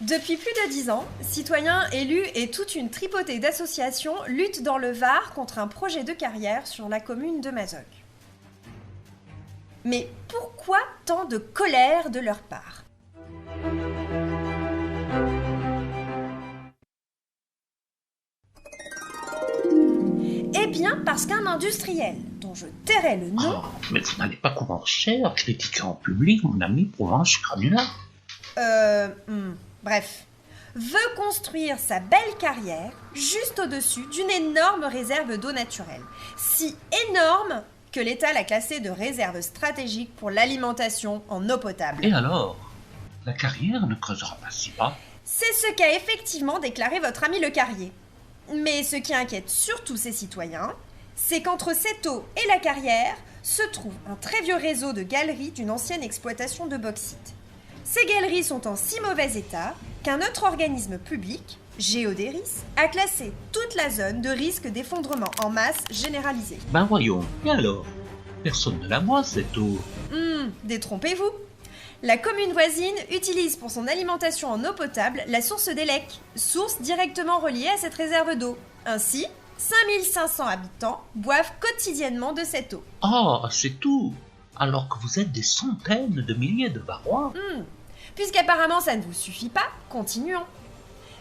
Depuis plus de 10 ans, citoyens, élus et toute une tripotée d'associations luttent dans le Var contre un projet de carrière sur la commune de Mazoc. Mais pourquoi tant de colère de leur part ? Eh bien parce qu'un industriel, dont je tairai le nom... Mais vous n'allez pas commencer à critiquer en public mon ami Provence Granula. Bref, veut construire sa belle carrière juste au-dessus d'une énorme réserve d'eau naturelle. Si énorme que l'État l'a classée de réserve stratégique pour l'alimentation en eau potable. Et alors ? La carrière ne creusera pas si bas. C'est ce qu'a effectivement déclaré votre ami Le Carrier. Mais ce qui inquiète surtout ses citoyens, c'est qu'entre cette eau et la carrière se trouve un très vieux réseau de galeries d'une ancienne exploitation de bauxite. Ces galeries sont en si mauvais état qu'un autre organisme public, Géodéris, a classé toute la zone de risque d'effondrement en masse généralisé. Ben voyons, et alors ? Personne ne la boit cette eau. Détrompez-vous. La commune voisine utilise pour son alimentation en eau potable la source d'Élec, source directement reliée à cette réserve d'eau. Ainsi, 5500 habitants boivent quotidiennement de cette eau. Ah, c'est tout. Alors que vous êtes des centaines de milliers de Varois. Puisqu'apparemment ça ne vous suffit pas, continuons.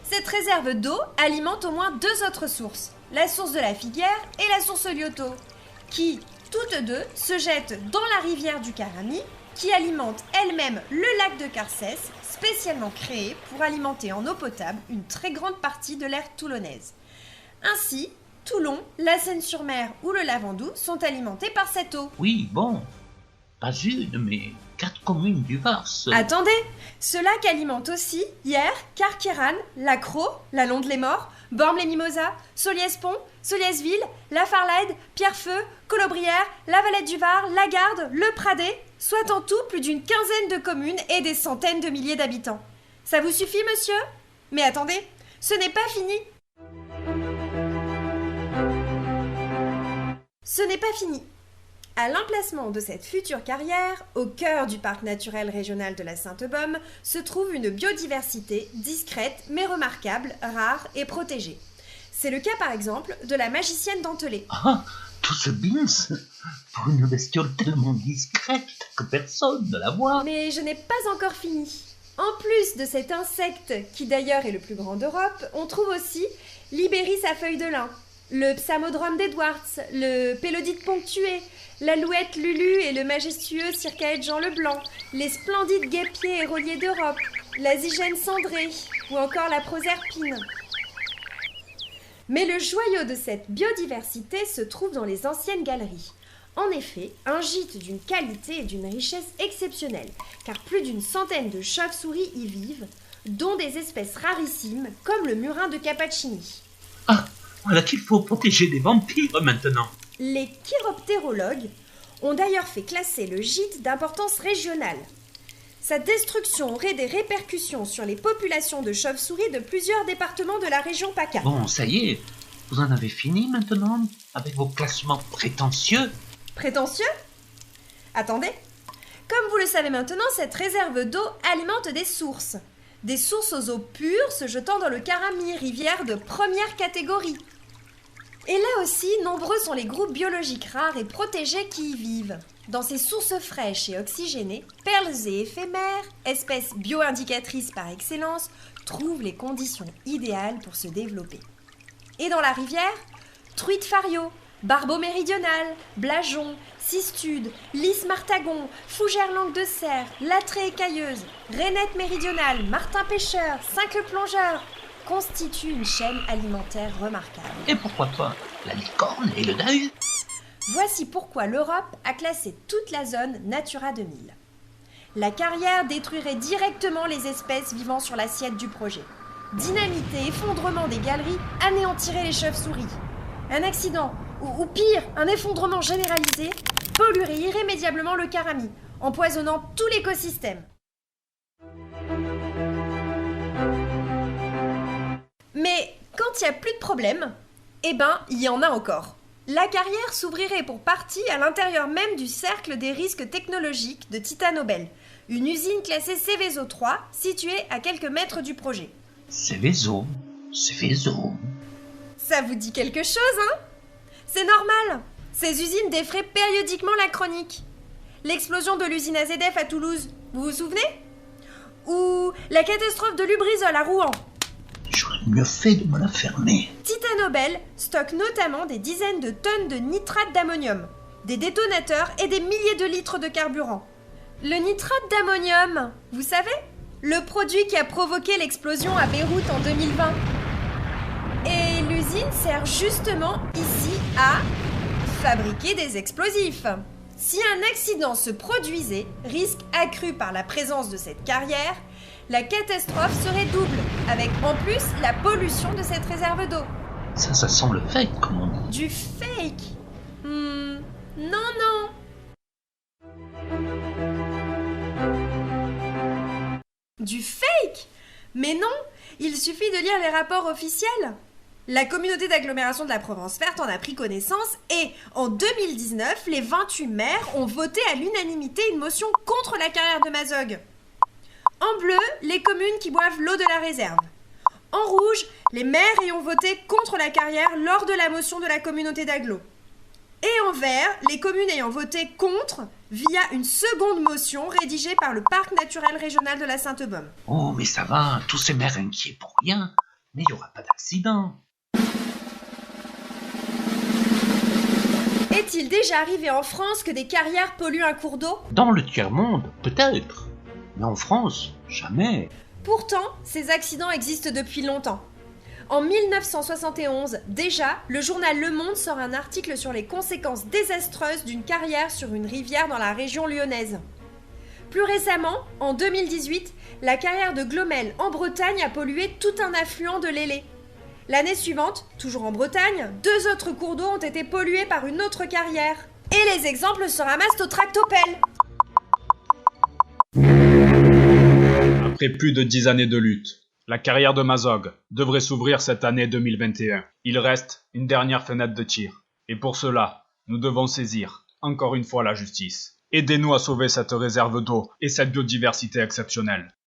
Cette réserve d'eau alimente au moins deux autres sources, la source de la Figuière et la source Lyoto, qui, toutes deux, se jettent dans la rivière du Carami, qui alimente elle-même le lac de Carcès, spécialement créé pour alimenter en eau potable une très grande partie de l'aire toulonnaise. Ainsi, Toulon, la Seine-sur-Mer ou le Lavandou sont alimentés par cette eau. Oui, bon, pas une, mais 4 communes du Var. Attendez, ce lac alimente aussi Hyères, Carqueiranne, Lacros, la Londe-les-Morts, Bormes-les-Mimosas, Soliès-Pont, Soliès-Ville, La Farlède, Pierrefeu, Colobrières, la Valette du Var, La Garde, le Pradet, soit en tout plus d'une quinzaine de communes et des centaines de milliers d'habitants. Ça vous suffit, monsieur ? Mais attendez, ce n'est pas fini. Ce n'est pas fini. À l'emplacement de cette future carrière, au cœur du parc naturel régional de la Sainte-Baume, se trouve une biodiversité discrète mais remarquable, rare et protégée. C'est le cas par exemple de la magicienne dentelée. Ah, tout ce bins pour une bestiole tellement discrète que personne ne la voit. Mais je n'ai pas encore fini. En plus de cet insecte, qui d'ailleurs est le plus grand d'Europe, on trouve aussi l'Ibéris à feuilles de lin, le Psamodrome d'Edwards, le Pélodite ponctué, l'alouette Lulu et le majestueux Circaète Jean Leblanc, les splendides guêpiers éroliers d'Europe, la zygène cendrée ou encore la proserpine. Mais le joyau de cette biodiversité se trouve dans les anciennes galeries. En effet, un gîte d'une qualité et d'une richesse exceptionnelle, car plus d'une centaine de chauves-souris y vivent, dont des espèces rarissimes comme le murin de Cappuccini. Ah, voilà qu'il faut protéger des vampires maintenant. Les chiroptérologues ont d'ailleurs fait classer le gîte d'importance régionale. Sa destruction aurait des répercussions sur les populations de chauves-souris de plusieurs départements de la région PACA. Bon, ça y est, vous en avez fini maintenant avec vos classements prétentieux. Prétentieux ? Attendez. Comme vous le savez maintenant, cette réserve d'eau alimente des sources. Des sources aux eaux pures se jetant dans le Carami, rivière de première catégorie. Et là aussi, nombreux sont les groupes biologiques rares et protégés qui y vivent. Dans ces sources fraîches et oxygénées, perles et éphémères, espèces bio-indicatrices par excellence, trouvent les conditions idéales pour se développer. Et dans la rivière, truite fario, barbeau méridional, blajon, cistude, lys martagon, fougère langue de cerf, lathrée écailleuse, rainette méridionale, martin pêcheur, cincle plongeur, constituent une chaîne alimentaire remarquable. Et pourquoi pas la licorne et le dahu. Voici pourquoi l'Europe a classé toute la zone Natura 2000. La carrière détruirait directement les espèces vivant sur l'assiette du projet. Dynamite et effondrement des galeries anéantirait les chauves-souris. Un accident, ou pire, un effondrement généralisé, polluerait irrémédiablement le Carami, empoisonnant tout l'écosystème. Mais quand il n'y a plus de problème, eh ben, il y en a encore. La carrière s'ouvrirait pour partie à l'intérieur même du cercle des risques technologiques de Titanobel, une usine classée Seveso 3, située à quelques mètres du projet. Céveso. Ça vous dit quelque chose, hein? C'est normal. Ces usines défraient périodiquement la chronique. L'explosion de l'usine AZF à Toulouse, vous vous souvenez? Ou la catastrophe de Lubrizol à Rouen. J'aurais mieux fait de me la fermer. Titanobel stocke notamment des dizaines de tonnes de nitrate d'ammonium, des détonateurs et des milliers de litres de carburant. Le nitrate d'ammonium, vous savez? Le produit qui a provoqué l'explosion à Beyrouth en 2020. Et l'usine sert justement ici à fabriquer des explosifs. Si un accident se produisait, risque accru par la présence de cette carrière, la catastrophe serait double, avec en plus la pollution de cette réserve d'eau. Ça sent le fake, comme on dit. Du fake? Non. Du fake? Mais non, il suffit de lire les rapports officiels. La communauté d'agglomération de la Provence Verte en a pris connaissance et, en 2019, les 28 maires ont voté à l'unanimité une motion contre la carrière de Mazogues. En bleu, les communes qui boivent l'eau de la réserve. En rouge, les maires ayant voté contre la carrière lors de la motion de la communauté d'agglo. Et en vert, les communes ayant voté contre via une seconde motion rédigée par le Parc naturel régional de la Sainte-Baume. Oh, mais ça va, tous ces maires inquiets pour rien. Mais il n'y aura pas d'accident. Est-il déjà arrivé en France que des carrières polluent un cours d'eau? Dans le tiers-monde, peut-être. Mais en France, jamais. Pourtant, ces accidents existent depuis longtemps. En 1971, déjà, le journal Le Monde sort un article sur les conséquences désastreuses d'une carrière sur une rivière dans la région lyonnaise. Plus récemment, en 2018, la carrière de Glomel en Bretagne a pollué tout un affluent de l'Élé. L'année suivante, toujours en Bretagne, 2 autres cours d'eau ont été pollués par une autre carrière. Et les exemples se ramassent au tractopelle. Après plus de 10 années de lutte, la carrière de Mazogues devrait s'ouvrir cette année 2021. Il reste une dernière fenêtre de tir. Et pour cela, nous devons saisir, encore une fois, la justice. Aidez-nous à sauver cette réserve d'eau et cette biodiversité exceptionnelle.